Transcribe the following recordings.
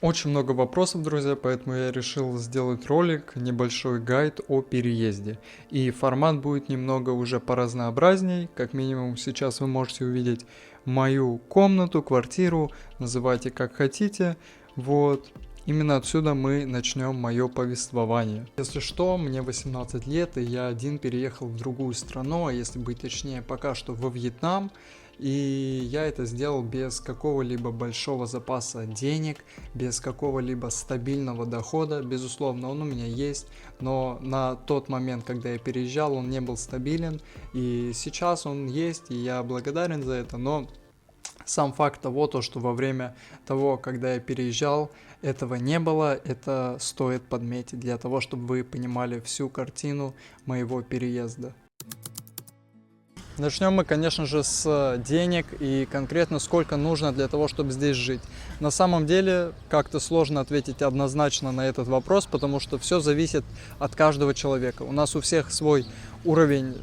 Очень много вопросов, друзья, поэтому я решил сделать ролик, небольшой гайд о переезде. И формат будет немного уже поразнообразней. Как минимум сейчас вы можете увидеть мою комнату, квартиру, называйте как хотите. Вот. Именно отсюда мы начнем мое повествование. Если что, мне 18 лет, и я один переехал в другую страну, а если быть точнее, пока что во Вьетнам. И я это сделал без какого-либо большого запаса денег, без какого-либо стабильного дохода. Безусловно, он у меня есть, но на тот момент, когда я переезжал, он не был стабилен. И сейчас он есть, и я благодарен за это, но сам факт того, что во время того, когда я переезжал, этого не было, это стоит подметить для того, чтобы вы понимали всю картину моего переезда. Начнем мы, конечно же, с денег и конкретно сколько нужно для того, чтобы здесь жить. На самом деле, как-то сложно ответить однозначно на этот вопрос, потому что все зависит от каждого человека. У нас у всех свой уровень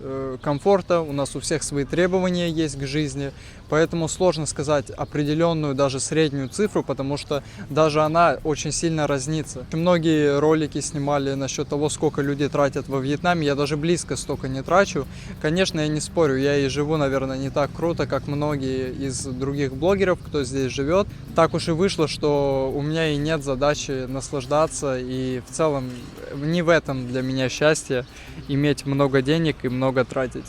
комфорта, у нас у всех свои требования есть к жизни, поэтому сложно сказать определенную, даже среднюю цифру, потому что даже она очень сильно разнится. Многие ролики снимали насчет того, сколько люди тратят во Вьетнаме, я даже близко столько не трачу. Конечно, я не спорю, я и живу, наверное, не так круто, как многие из других блогеров, кто здесь живет. Так уж и вышло, что у меня и нет задачи наслаждаться, и в целом не в этом для меня счастье иметь много денег и много тратить.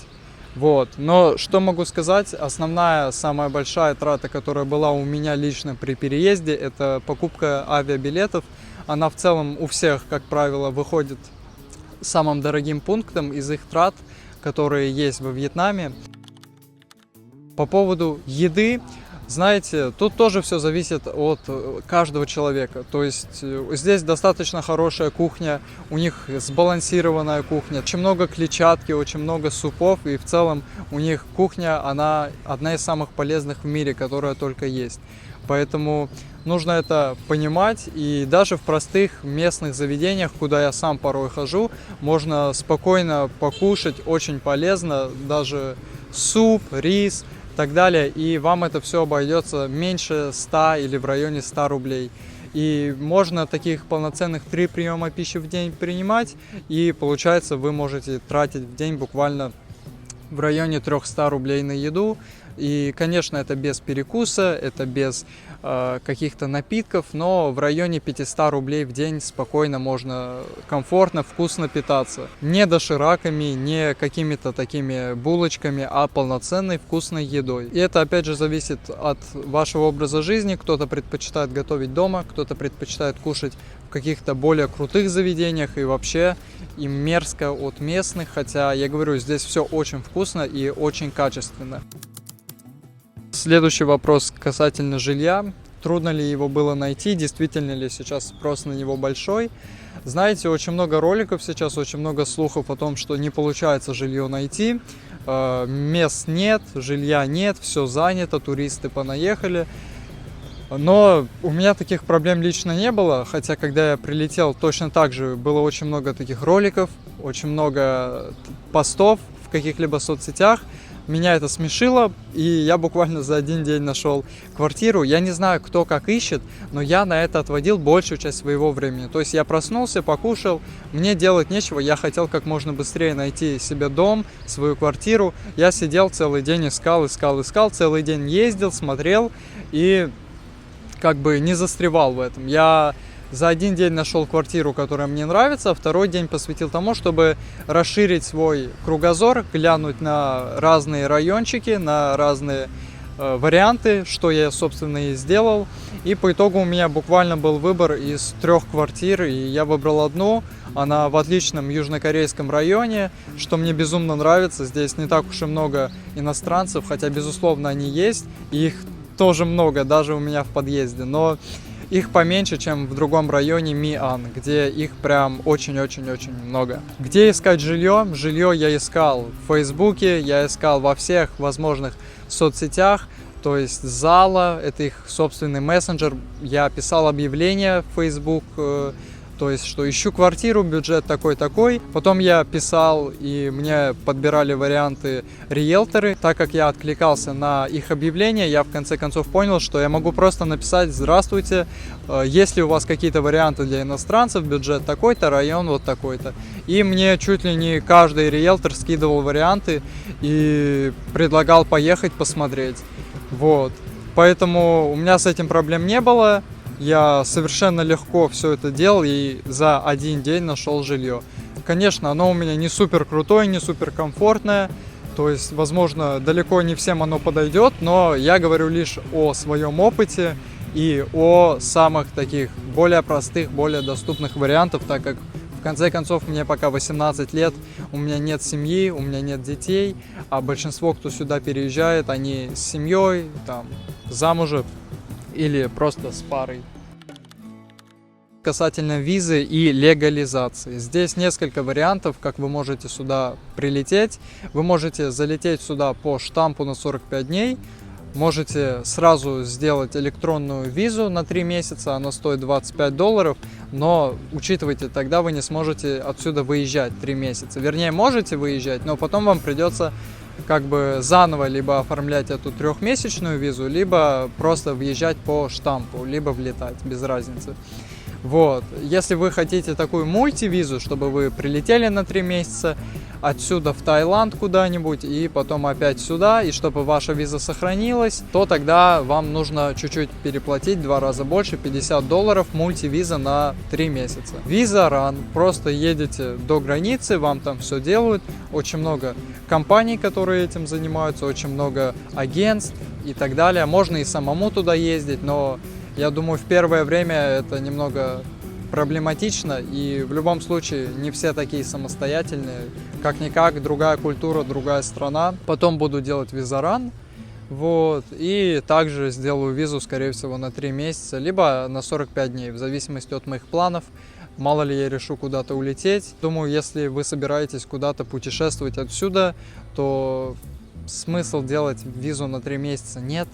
Вот. Но что могу сказать, основная, самая большая трата, которая была у меня лично при переезде, это покупка авиабилетов. Она в целом у всех, как правило, выходит самым дорогим пунктом из их трат, которые есть во Вьетнаме. По поводу еды, знаете, тут тоже все зависит от каждого человека. То есть здесь достаточно хорошая кухня, у них сбалансированная кухня, очень много клетчатки, очень много супов, и в целом у них кухня, она одна из самых полезных в мире, которая только есть. Поэтому нужно это понимать, и даже в простых местных заведениях, куда я сам порой хожу, можно спокойно покушать, очень полезно, даже суп, рис и так далее, и вам это все обойдется меньше 100 или в районе 100 рублей. И можно таких полноценных 3 приема пищи в день принимать, и получается вы можете тратить в день буквально в районе 300 рублей на еду. И, конечно, это без перекуса, это без каких-то напитков, но в районе 500 рублей в день спокойно можно комфортно, вкусно питаться. Не дошираками, не какими-то такими булочками, а полноценной вкусной едой. И это, опять же, зависит от вашего образа жизни. Кто-то предпочитает готовить дома, кто-то предпочитает кушать в каких-то более крутых заведениях, и вообще им мерзко от местных, хотя, я говорю, здесь все очень вкусно и очень качественно. Следующий вопрос касательно жилья. Трудно ли его было найти? Действительно ли сейчас спрос на него большой? Знаете, очень много роликов сейчас, очень много слухов о том, что не получается жилье найти. Мест нет, жилья нет, все занято, туристы понаехали. Но у меня таких проблем лично не было, хотя когда я прилетел, точно так же было очень много таких роликов, очень много постов в каких-либо соцсетях. Меня это смешило, и я буквально за один день нашел квартиру. Я не знаю, кто как ищет, но я на это отводил большую часть своего времени. То есть я проснулся, покушал, мне делать нечего, я хотел как можно быстрее найти себе дом, свою квартиру. Я сидел целый день, искал, целый день ездил, смотрел и как бы не застревал в этом. Я за один день нашел квартиру, которая мне нравится, а второй день посвятил тому, чтобы расширить свой кругозор, глянуть на разные райончики, на разные варианты, что я, собственно, и сделал. И по итогу у меня буквально был выбор из 3 квартир, и я выбрал одну. Она в отличном южнокорейском районе, что мне безумно нравится. Здесь не так уж и много иностранцев, хотя, безусловно, они есть, и их тоже много, даже у меня в подъезде, но их поменьше, чем в другом районе Ми-Ан, где их прям очень-очень-очень много. Где искать жилье? Жилье я искал в Фейсбуке, я искал во всех возможных соцсетях, то есть Зала, это их собственный мессенджер. Я писал объявления в Facebook, То есть, что ищу квартиру, бюджет такой-такой. Потом я писал, и мне подбирали варианты риэлторы. Так как я откликался на их объявления, я в конце концов понял, что я могу просто написать: здравствуйте, есть ли у вас какие-то варианты для иностранцев, бюджет такой-то, район вот такой-то. И мне чуть ли не каждый риэлтор скидывал варианты и предлагал поехать посмотреть. Вот. Поэтому у меня с этим проблем не было. Я совершенно легко все это делал и за один день нашел жилье. Конечно, оно у меня не супер крутое, не супер комфортное. То есть, возможно, далеко не всем оно подойдет, но я говорю лишь о своем опыте и о самых таких более простых, более доступных вариантах, так как в конце концов мне пока 18 лет, у меня нет семьи, у меня нет детей, а большинство, кто сюда переезжает, они с семьей, там, замужем или просто с парой. Касательно визы и легализации. Здесь несколько вариантов, как вы можете сюда прилететь. Вы можете залететь сюда по штампу на 45 дней. Можете сразу сделать электронную визу на 3 месяца, она стоит $25, но учитывайте, тогда вы не сможете отсюда выезжать 3 месяца. Вернее, можете выезжать, но потом вам придется как бы заново либо оформлять эту 3-месячную визу, либо просто въезжать по штампу, либо влетать, без разницы. Вот. Если вы хотите такую мультивизу, чтобы вы прилетели на 3 месяца, отсюда в Таиланд куда-нибудь и потом опять сюда, и чтобы ваша виза сохранилась, то тогда вам нужно чуть-чуть переплатить 2 раза больше, $50, мультивиза на 3 месяца. Виза ран, просто едете до границы, вам там все делают, очень много компаний, которые этим занимаются, очень много агентств и так далее. Можно и самому туда ездить, но я думаю, в первое время это немного проблематично, и в любом случае не все такие самостоятельные. Как-никак, другая культура, другая страна. Потом буду делать визаран, вот, и также сделаю визу, скорее всего, на 3 месяца, либо на 45 дней, в зависимости от моих планов. Мало ли я решу куда-то улететь. Думаю, если вы собираетесь куда-то путешествовать отсюда, то смысл делать визу на 3 месяца нет.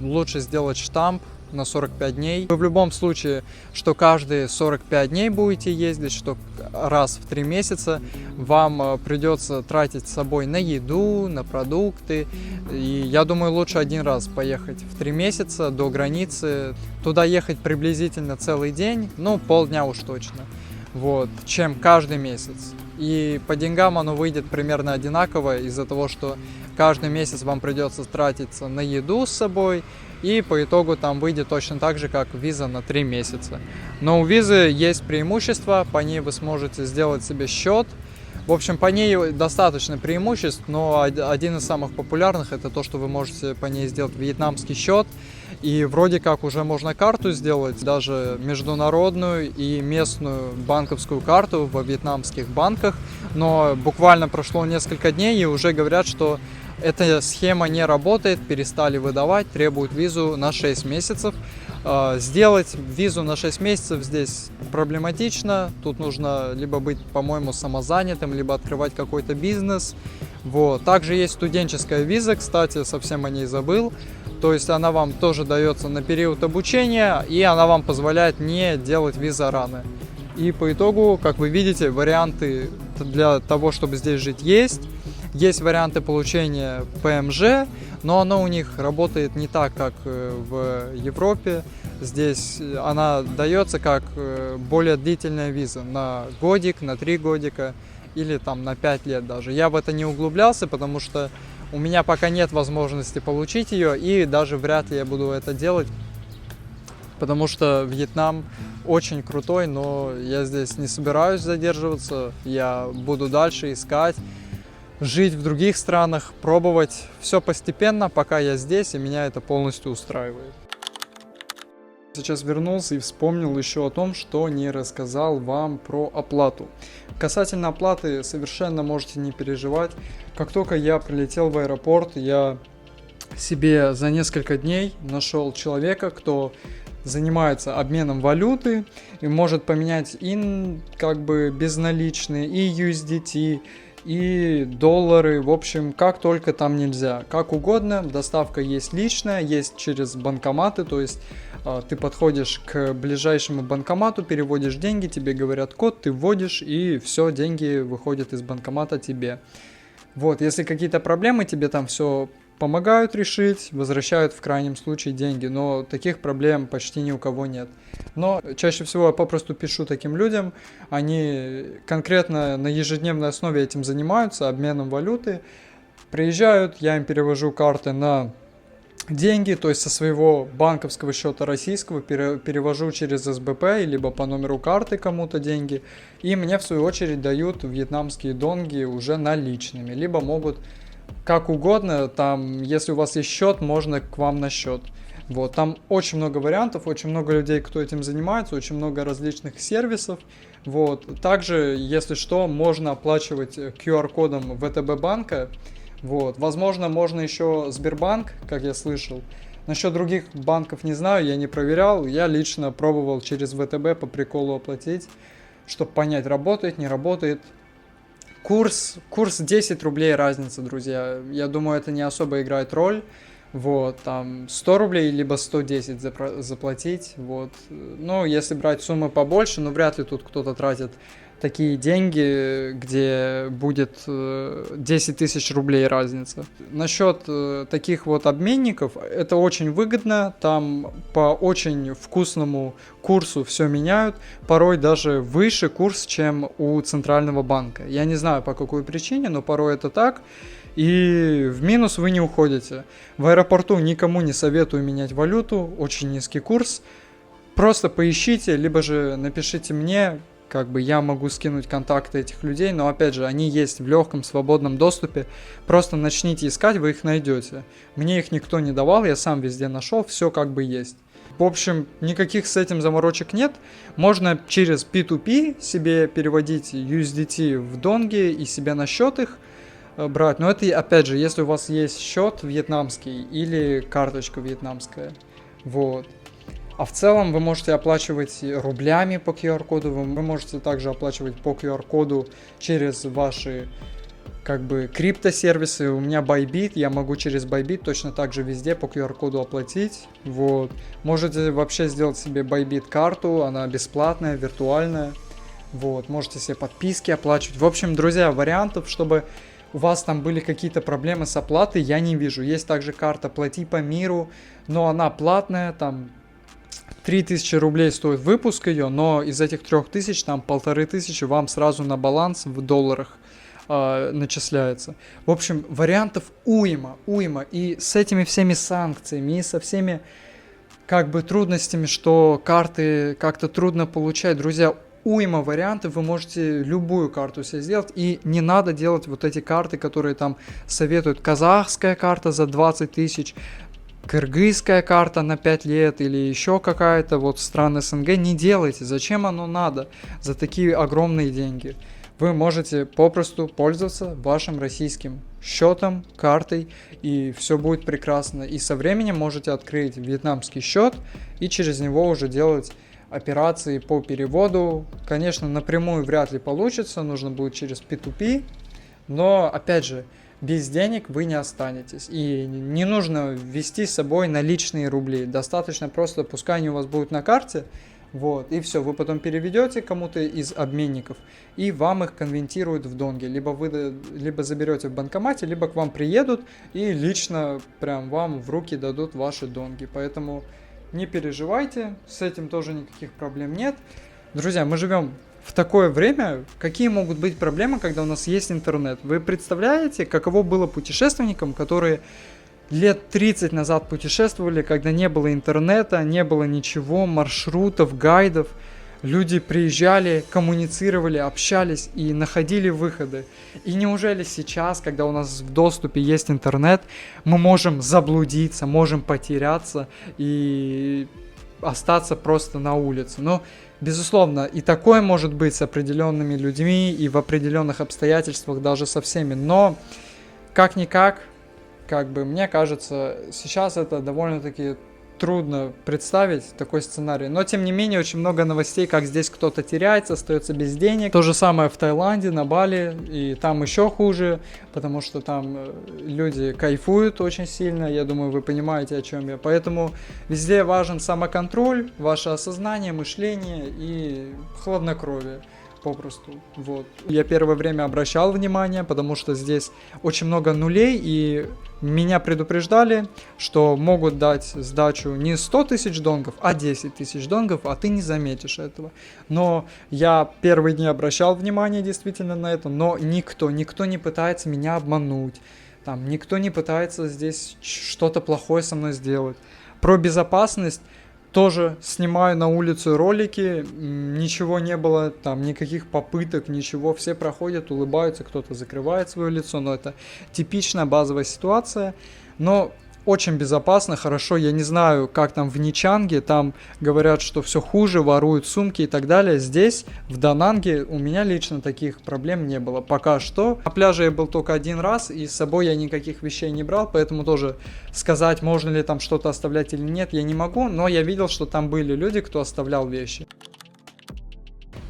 Лучше сделать штамп на 45 дней. Вы в любом случае, что каждые 45 дней будете ездить, что раз в 3 месяца вам придется тратить с собой на еду, на продукты. И я думаю, лучше один раз поехать в 3 месяца до границы. Туда ехать приблизительно целый день, ну полдня уж точно, вот, чем каждый месяц. И по деньгам оно выйдет примерно одинаково из-за того, что каждый месяц вам придется тратиться на еду с собой, и по итогу там выйдет точно так же, как виза на 3 месяца. Но у визы есть преимущества, по ней вы сможете сделать себе счет. В общем, по ней достаточно преимуществ, но один из самых популярных это то, что вы можете по ней сделать вьетнамский счет. И вроде как уже можно карту сделать, даже международную и местную банковскую карту во вьетнамских банках. Но буквально прошло несколько дней и уже говорят, что эта схема не работает, перестали выдавать, требуют визу на 6 месяцев. Сделать визу на 6 месяцев здесь проблематично. Тут нужно либо быть, по-моему, самозанятым, либо открывать какой-то бизнес. Вот. Также есть студенческая виза, кстати, совсем о ней забыл. То есть она вам тоже дается на период обучения, и она вам позволяет не делать визараны. И по итогу, как вы видите, варианты для того, чтобы здесь жить, есть. Есть варианты получения ПМЖ, но оно у них работает не так, как в Европе. Здесь она дается как более длительная виза на годик, на 3 годика или там на 5 лет даже. Я в это не углублялся, потому что у меня пока нет возможности получить ее, и даже вряд ли я буду это делать, потому что Вьетнам очень крутой, но я здесь не собираюсь задерживаться. Я буду дальше искать, жить в других странах, пробовать все постепенно, пока я здесь, и меня это полностью устраивает. Сейчас вернулся и вспомнил еще о том, что не рассказал вам про оплату. Касательно оплаты совершенно можете не переживать. Как только я прилетел в аэропорт, я себе за несколько дней нашел человека, кто занимается обменом валюты и может поменять и как бы безналичные, и USDT, и доллары, в общем, как только там нельзя, как угодно. Доставка есть личная, есть через банкоматы, то есть Ты подходишь к ближайшему банкомату, переводишь деньги, тебе говорят код, ты вводишь, и все, деньги выходят из банкомата тебе. Вот, если какие-то проблемы, тебе там все помогают решить, возвращают в крайнем случае деньги, но таких проблем почти ни у кого нет. Но чаще всего я попросту пишу таким людям, они конкретно на ежедневной основе этим занимаются, обменом валюты, приезжают, я им перевожу карты на деньги, то есть со своего банковского счета российского перевожу через СБП, либо по номеру карты кому-то деньги, и мне в свою очередь дают вьетнамские донги уже наличными, либо могут как угодно, там, если у вас есть счет, можно к вам на счет. Вот, там очень много вариантов, очень много людей, кто этим занимается, очень много различных сервисов. Вот, также, если что, можно оплачивать QR-кодом ВТБ банка. Вот, возможно, можно еще Сбербанк, как я слышал. Насчет других банков не знаю, я не проверял. Я лично пробовал через ВТБ по приколу оплатить, чтобы понять, работает, не работает. Курс 10 рублей разница, друзья. Я думаю, это не особо играет роль. Вот, там 100 рублей, либо 110 заплатить. Вот. Ну, если брать суммы побольше, ну, вряд ли тут кто-то тратит такие деньги, где будет 10 тысяч рублей разница. Насчет таких вот обменников, это очень выгодно, там по очень вкусному курсу все меняют, порой даже выше курс, чем у Центрального банка. Я не знаю по какой причине, но порой это так. И в минус вы не уходите. В аэропорту никому не советую менять валюту, очень низкий курс. Просто поищите, либо же напишите мне, как бы я могу скинуть контакты этих людей, но опять же, они есть в легком, свободном доступе. Просто начните искать, вы их найдете. Мне их никто не давал, я сам везде нашел, все как бы есть. В общем, никаких с этим заморочек нет. Можно через P2P себе переводить USDT в донги и себе на счет их брать. Но это, опять же, если у вас есть счет вьетнамский или карточка вьетнамская. Вот. А в целом вы можете оплачивать рублями по QR-коду, вы можете также оплачивать по QR-коду через ваши как бы криптосервисы. У меня Bybit, я могу через Bybit точно так же везде по QR-коду оплатить. Вот. Можете вообще сделать себе Bybit карту, она бесплатная, виртуальная. Вот. Можете себе подписки оплачивать. В общем, друзья, вариантов, чтобы у вас там были какие-то проблемы с оплатой, я не вижу. Есть также карта «Плати по миру», но она платная, там 3000 рублей стоит выпуск ее, но из этих 3000 там 1500 вам сразу на баланс в долларах начисляется. В общем, вариантов уйма. И с этими всеми санкциями, и со всеми как бы трудностями, что карты как-то трудно получать, друзья, уйма вариантов, вы можете любую карту себе сделать, и не надо делать вот эти карты, которые там советуют. Казахская карта за 20 тысяч, кыргызская карта на 5 лет или еще какая-то вот стран СНГ. Не делайте, зачем оно надо за такие огромные деньги. Вы можете попросту пользоваться вашим российским счетом, картой, и все будет прекрасно. И со временем можете открыть вьетнамский счет и через него уже делать операции по переводу. Конечно, напрямую вряд ли получится, нужно будет через P2P, но опять же, без денег вы не останетесь. И не нужно вести с собой наличные рубли. Достаточно просто, пускай они у вас будут на карте, вот, и все. Вы потом переведете кому-то из обменников, и вам их конвертируют в донги. Либо вы заберете в банкомате, либо к вам приедут и лично прям вам в руки дадут ваши донги. Поэтому не переживайте, с этим тоже никаких проблем нет. Друзья, мы живем в такое время, какие могут быть проблемы, когда у нас есть интернет? Вы представляете, каково было путешественникам, которые лет 30 назад путешествовали, когда не было интернета, не было ничего, маршрутов, гайдов. Люди приезжали, коммуницировали, общались и находили выходы. И неужели сейчас, когда у нас в доступе есть интернет, мы можем заблудиться, можем потеряться и остаться просто на улице? Но безусловно, и такое может быть с определенными людьми и в определенных обстоятельствах даже со всеми, но как-никак, как бы мне кажется, сейчас это довольно-таки трудно представить такой сценарий. Но, тем не менее, очень много новостей, как здесь кто-то теряется, остается без денег. То же самое в Таиланде, на Бали, и там еще хуже, потому что там люди кайфуют очень сильно. Я думаю, вы понимаете, о чем я. Поэтому везде важен самоконтроль, ваше осознание, мышление и хладнокровие. Попросту. Вот. Я первое время обращал внимание, потому что здесь очень много нулей, и меня предупреждали, что могут дать сдачу не 100 тысяч донгов, а 10 тысяч донгов, а ты не заметишь этого. Но я первые дни обращал внимание действительно на это, но никто не пытается меня обмануть, там, никто не пытается здесь что-то плохое со мной сделать. Про безопасность тоже снимаю на улицу ролики, ничего не было, там никаких попыток, ничего, все проходят, улыбаются, кто-то закрывает свое лицо, но это типичная базовая ситуация, но очень безопасно, хорошо, я не знаю, как там в Ничанге, там говорят, что все хуже, воруют сумки и так далее. Здесь, в Дананге, у меня лично таких проблем не было, пока что. На пляже я был только один раз, и с собой я никаких вещей не брал, поэтому тоже сказать, можно ли там что-то оставлять или нет, я не могу, но я видел, что там были люди, кто оставлял вещи.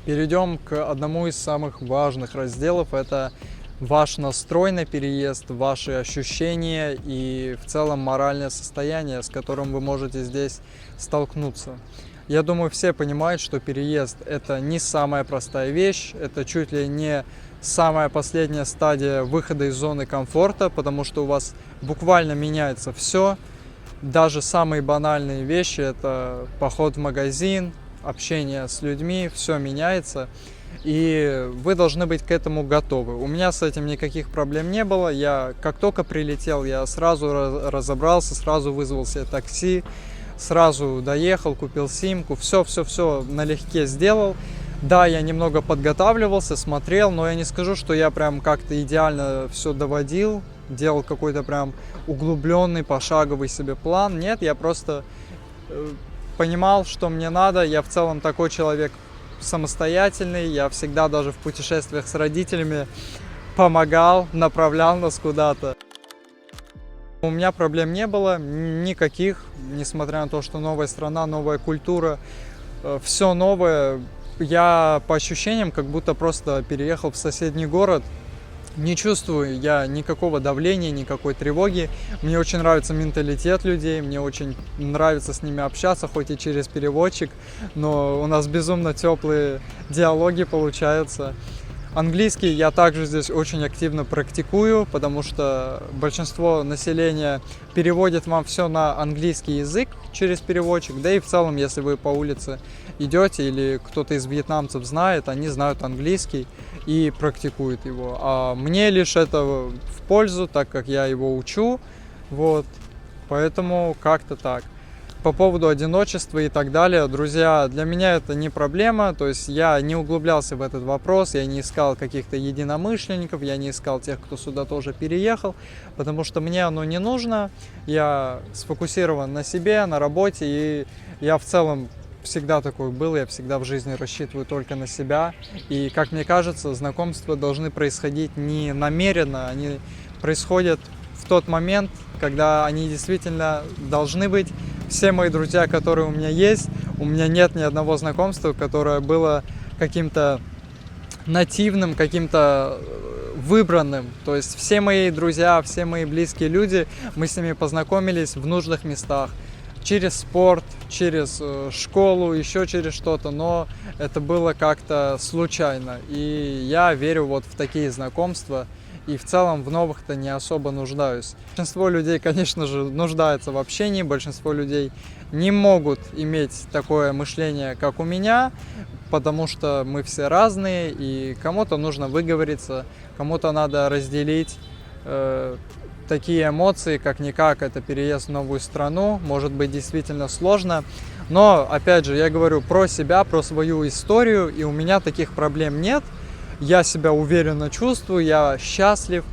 Перейдем к одному из самых важных разделов, это ваш настрой на переезд, ваши ощущения и в целом моральное состояние, с которым вы можете здесь столкнуться. Я думаю, все понимают, что переезд – это не самая простая вещь, это чуть ли не самая последняя стадия выхода из зоны комфорта, потому что у вас буквально меняется все, даже самые банальные вещи – это поход в магазин, общение с людьми, все меняется. И вы должны быть к этому готовы. У меня с этим никаких проблем не было. Я как только прилетел, я сразу разобрался, сразу вызвал себе такси, сразу доехал, купил симку, все налегке сделал. Да, я немного подготавливался, смотрел, но я не скажу, что я прям как-то идеально все доводил, делал какой-то прям углубленный, пошаговый себе план. Нет, я просто понимал, что мне надо. Я в целом такой человек самостоятельный, я всегда даже в путешествиях с родителями помогал, направлял нас куда-то. У меня проблем не было никаких, несмотря на то, что новая страна, новая культура, все новое. Я по ощущениям как будто просто переехал в соседний город. Не чувствую я никакого давления, никакой тревоги. Мне очень нравится менталитет людей, мне очень нравится с ними общаться, хоть и через переводчик, но у нас безумно теплые диалоги получаются. Английский я также здесь очень активно практикую, потому что большинство населения переводит вам все на английский язык через переводчик, да и в целом, если вы по улице идете или кто-то из вьетнамцев знает, они знают английский и практикуют его. А мне лишь это в пользу, так как я его учу, вот, поэтому как-то так. По поводу одиночества и так далее, друзья, для меня это не проблема, то есть я не углублялся в этот вопрос, я не искал каких-то единомышленников, я не искал тех, кто сюда тоже переехал, потому что мне оно не нужно, я сфокусирован на себе, на работе, и я в целом всегда такой был, я всегда в жизни рассчитываю только на себя, и, как мне кажется, знакомства должны происходить не намеренно, они происходят в тот момент, когда они действительно должны быть. Все мои друзья, которые у меня есть, у меня нет ни одного знакомства, которое было каким-то нативным, каким-то выбранным. То есть все мои друзья, все мои близкие люди, мы с ними познакомились в нужных местах. Через спорт, через школу, еще через что-то, но это было как-то случайно. И я верю вот в такие знакомства. И в целом в новых-то не особо нуждаюсь. Большинство людей, конечно же, нуждается в общении, большинство людей не могут иметь такое мышление, как у меня, потому что мы все разные, и кому-то нужно выговориться, кому-то надо разделить такие эмоции, как-никак, это переезд в новую страну, может быть действительно сложно. Но, опять же, я говорю про себя, про свою историю, и у меня таких проблем нет. Я себя уверенно чувствую, я счастлив.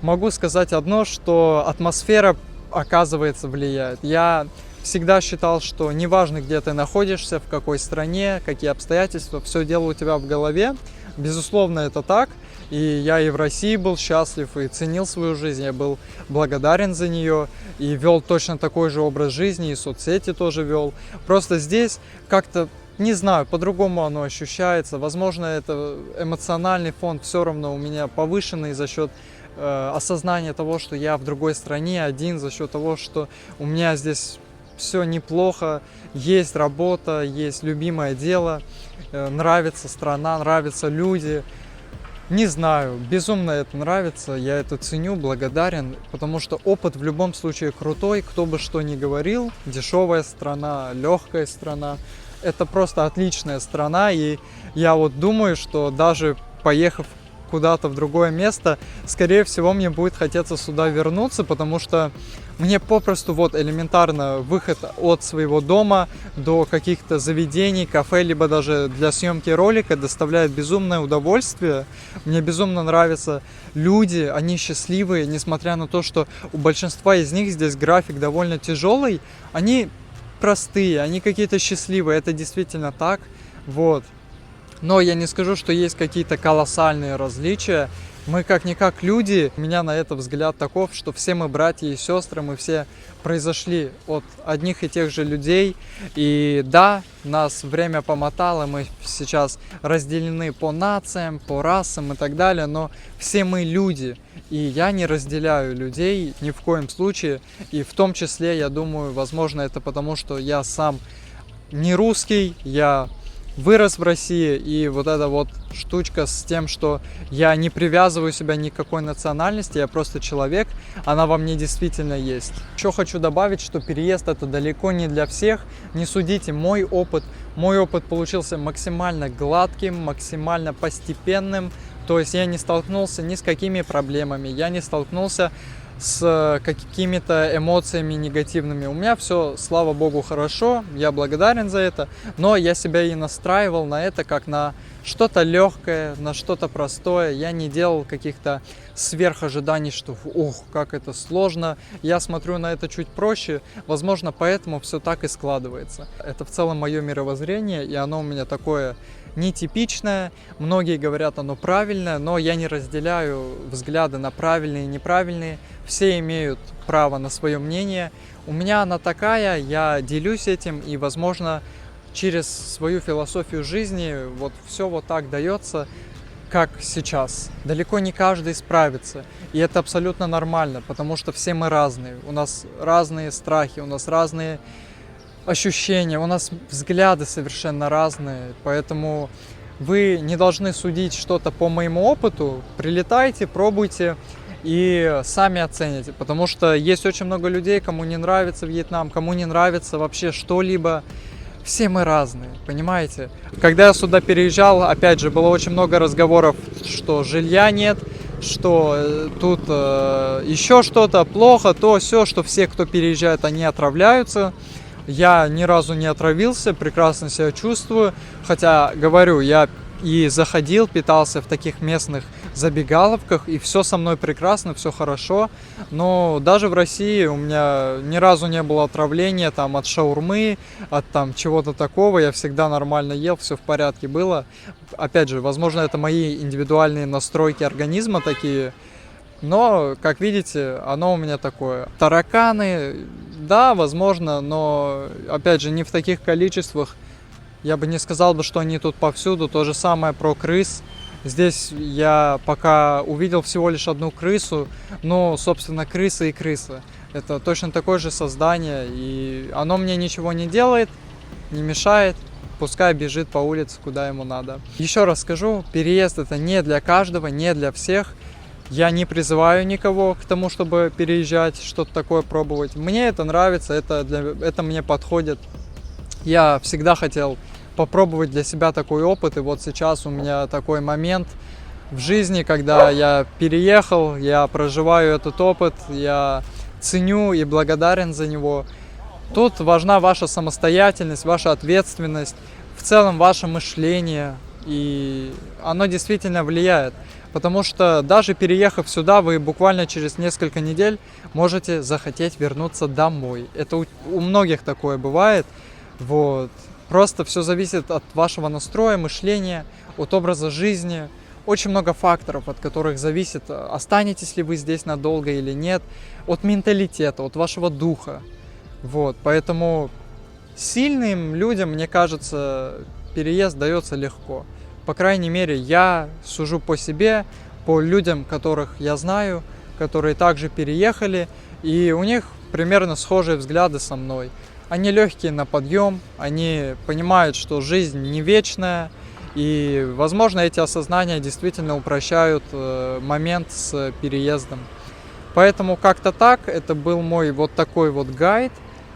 Могу сказать одно, что атмосфера, оказывается, влияет. Я всегда считал, что неважно, где ты находишься, в какой стране, какие обстоятельства, все дело у тебя в голове. Безусловно, это так. И я и в России был счастлив, и ценил свою жизнь, я был благодарен за нее, и вел точно такой же образ жизни, и соцсети тоже вел. Просто здесь как-то, не знаю, по-другому оно ощущается. Возможно, это эмоциональный фон все равно у меня повышенный за счет осознания того, что я в другой стране один, за счет того, что у меня здесь все неплохо, есть работа, есть любимое дело, нравится страна, нравятся люди. Не знаю, безумно это нравится, я это ценю, благодарен, потому что опыт в любом случае крутой, кто бы что ни говорил, дешевая страна, легкая страна, это просто отличная страна, и я вот думаю, что даже поехав куда-то в другое место, скорее всего, мне будет хотеться сюда вернуться, потому что мне попросту вот элементарно выход от своего дома до каких-то заведений, кафе, либо даже для съемки ролика доставляет безумное удовольствие. Мне безумно нравятся люди, они счастливые, несмотря на то, что у большинства из них здесь график довольно тяжелый, они простые, они какие-то счастливые, это действительно так, вот. Но я не скажу, что есть какие-то колоссальные различия. Мы как-никак люди, у меня на это взгляд таков, что все мы братья и сестры, мы все произошли от одних и тех же людей. И да, нас время помотало, мы сейчас разделены по нациям, по расам и так далее, но все мы люди. И я не разделяю людей ни в коем случае. И в том числе, я думаю, возможно, это потому, что я сам не русский, я вырос в России, и вот эта вот штучка с тем, что я не привязываю себя ни к какой национальности, я просто человек, она во мне действительно есть. Еще хочу добавить, что переезд это далеко не для всех, не судите мой опыт получился максимально гладким, максимально постепенным, то есть я не столкнулся ни с какими проблемами, я не столкнулся с какими-то эмоциями негативными. У меня все, слава богу, хорошо, я благодарен за это, но я себя и настраивал на это как на что-то легкое, на что-то простое. Я не делал каких-то сверхожиданий, что ох, как это сложно. Я смотрю на это чуть проще, возможно, поэтому все так и складывается. Это в целом мое мировоззрение, и оно у меня такое нетипичное. Многие говорят, оно правильное, но я не разделяю взгляды на правильные и неправильные. Все имеют право на свое мнение. У меня она такая, я делюсь этим, и, возможно, через свою философию жизни вот все вот так дается, как сейчас. Далеко не каждый справится, и это абсолютно нормально, потому что все мы разные. У нас разные страхи, у нас разные ощущения, у нас взгляды совершенно разные, поэтому вы не должны судить что-то по моему опыту. Прилетайте, пробуйте и сами оцените, потому что есть очень много людей, кому не нравится Вьетнам, кому не нравится вообще что-либо. Все мы разные, понимаете? Когда я сюда переезжал, опять же, было очень много разговоров, что жилья нет, что тут еще что-то плохо, то все, что все, кто переезжает, они отравляются. Я ни разу не отравился, прекрасно себя чувствую. Хотя, говорю, я и заходил, питался в таких местных забегаловках, и все со мной прекрасно, все хорошо. Но даже в России у меня ни разу не было отравления там, от шаурмы, от там, чего-то такого. Я всегда нормально ел, все в порядке было. Опять же, возможно, это мои индивидуальные настройки организма такие. Но, как видите, оно у меня такое. Тараканы, да, возможно, но, опять же, не в таких количествах. Я бы не сказал, что они тут повсюду. То же самое про крыс. Здесь я пока увидел всего лишь одну крысу. Но, собственно, крыса и крыса. Это точно такое же создание. И оно мне ничего не делает, не мешает. Пускай бежит по улице, куда ему надо. Еще раз скажу, переезд это не для каждого, не для всех. Я не призываю никого к тому, чтобы переезжать, что-то такое пробовать. Мне это нравится, это мне подходит. Я всегда хотел попробовать для себя такой опыт, и вот сейчас у меня такой момент в жизни, когда я переехал, я проживаю этот опыт, я ценю и благодарен за него. Тут важна ваша самостоятельность, ваша ответственность, в целом ваше мышление, и оно действительно влияет. Потому что даже переехав сюда, вы буквально через несколько недель можете захотеть вернуться домой. Это у многих такое бывает. Вот. Просто все зависит от вашего настроя, мышления, от образа жизни, очень много факторов, от которых зависит, останетесь ли вы здесь надолго или нет, от менталитета, от вашего духа. Вот, поэтому сильным людям, мне кажется, переезд дается легко. По крайней мере, я сужу по себе, по людям, которых я знаю, которые также переехали, и у них примерно схожие взгляды со мной. Они легкие на подъем, они понимают, что жизнь не вечная, и, возможно, эти осознания действительно упрощают момент с переездом. Поэтому как-то так, это был мой вот такой вот гайд.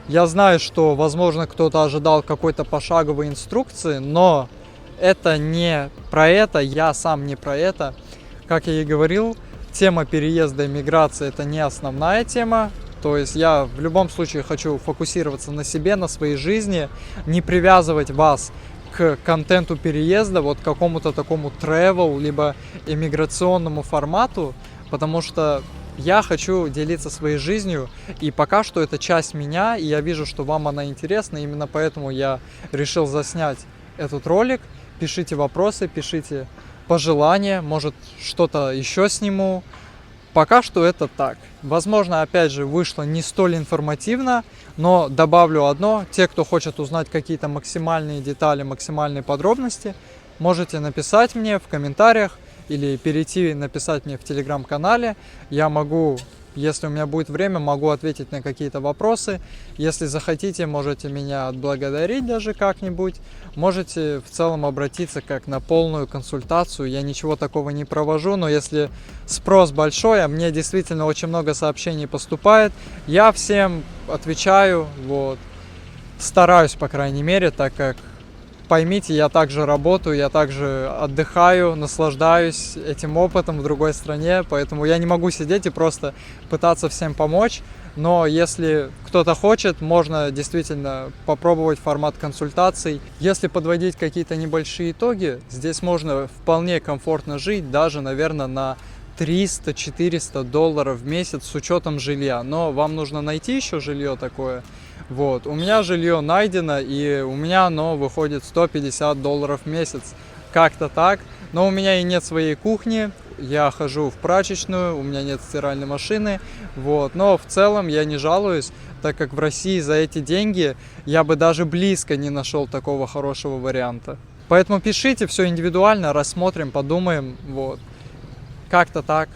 Я знаю, что, возможно, кто-то ожидал какой-то пошаговой инструкции, но это не про это, я сам не про это. Как я и говорил, тема переезда и миграции – это не основная тема. То есть я в любом случае хочу фокусироваться на себе, на своей жизни, не привязывать вас к контенту переезда, вот к какому-то такому travel, либо иммиграционному формату, потому что я хочу делиться своей жизнью, и пока что это часть меня, и я вижу, что вам она интересна, именно поэтому я решил заснять этот ролик. Пишите вопросы, пишите пожелания, может что-то еще сниму. Пока что это так. Возможно, опять же, вышло не столь информативно, но добавлю одно. Те, кто хочет узнать какие-то максимальные детали, максимальные подробности, можете написать мне в комментариях или перейти написать мне в телеграм-канале. Я могу, если у меня будет время, могу ответить на какие-то вопросы. Если захотите, можете меня отблагодарить даже как-нибудь. Можете в целом обратиться как на полную консультацию. Я ничего такого не провожу, но если спрос большой, а мне действительно очень много сообщений поступает, я всем отвечаю, вот. Стараюсь, по крайней мере, так как, поймите, я также работаю, я также отдыхаю, наслаждаюсь этим опытом в другой стране, поэтому я не могу сидеть и просто пытаться всем помочь. Но если кто-то хочет, можно действительно попробовать формат консультаций. Если подводить какие-то небольшие итоги, здесь можно вполне комфортно жить, даже, наверное, на $300-400 в месяц с учетом жилья. Но вам нужно найти еще жилье такое. Вот. У меня жилье найдено, и у меня оно выходит $150 в месяц. Как-то так. Но у меня и нет своей кухни. Я хожу в прачечную, у меня нет стиральной машины, вот. Но в целом я не жалуюсь, так как в России за эти деньги я бы даже близко не нашел такого хорошего варианта. Поэтому пишите, все индивидуально, рассмотрим, подумаем, вот. Как-то так.